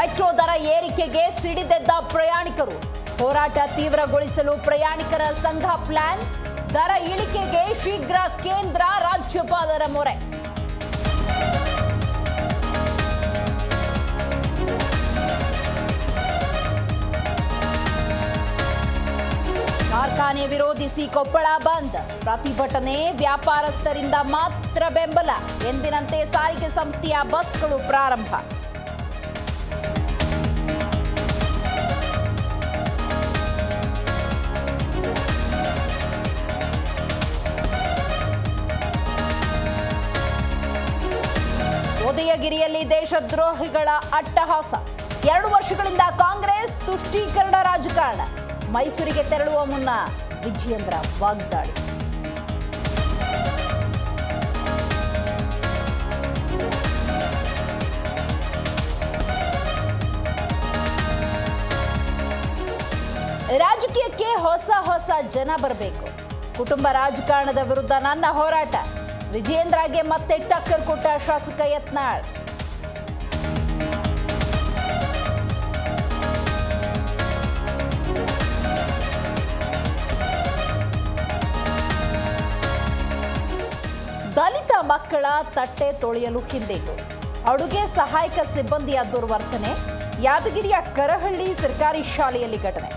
Metro ದರ ಏರಿಕೆಗೆ ಸಿಡಿದೆದ್ದ ಪ್ರಯಾಣಿಕರು. ಹೋರಾಟ ತೀವ್ರಗೊಳಿಸಲು ಪ್ರಯಾಣಿಕರ ಸಂಘ ಪ್ಲಾನ್. ದರ ಇಳಿಕೆಗೆ ಶೀಘ್ರ ಕೇಂದ್ರ ರಾಜ್ಯಪಾಲರ ಮೊರೆ. ಕಾರ್ಖಾನೆ ವಿರೋಧಿಸಿ ಕೊಪ್ಪಳ ಬಂದ್. ಪ್ರತಿಭಟನೆ ವ್ಯಾಪಾರಸ್ಥರಿಂದ ಮಾತ್ರ ಬೆಂಬಲ. ಎಂದಿನಂತೆ ಸಾರಿಗೆ ಸಂಸ್ಥೆಯ ಬಸ್ಗಳು ಪ್ರಾರಂಭ. ಉದಯಗಿರಿಯಲ್ಲಿ ದೇಶದ್ರೋಹಿಗಳ ಅಟ್ಟಹಾಸ. 2 ವರ್ಷಗಳಿಂದ ಕಾಂಗ್ರೆಸ್ ತುಷ್ಟೀಕರಣ ರಾಜಕಾರಣ. ಮೈಸೂರಿಗೆ ತೆರಳುವ ಮುನ್ನ ವಿಜಯೇಂದ್ರ ವಾಗ್ದಾಳಿ. ರಾಜಕೀಯಕ್ಕೆ ಹೊಸ ಜನ ಬರಬೇಕು. ಕುಟುಂಬ ರಾಜಕಾರಣದ ವಿರುದ್ಧ ನನ್ನ ಹೋರಾಟ. ವಿಜಯೇಂದ್ರಗೆ ಮತ್ತೆ ಟಕ್ಕರ್ ಕೊಟ್ಟ ಶಾಸಕ ಯತ್ನಾಳ್. ದಲಿತ ಮಕ್ಕಳ ತಟ್ಟೆ ತೊಳೆಯಲು ಹಿಂದೇಟು. ಅಡುಗೆ ಸಹಾಯಕ ಸಿಬ್ಬಂದಿಯ ದುರ್ವರ್ತನೆ. ಯಾದಗಿರಿಯ ಕರಹಳ್ಳಿ ಸರ್ಕಾರಿ ಶಾಲೆಯಲ್ಲಿ ಘಟನೆ.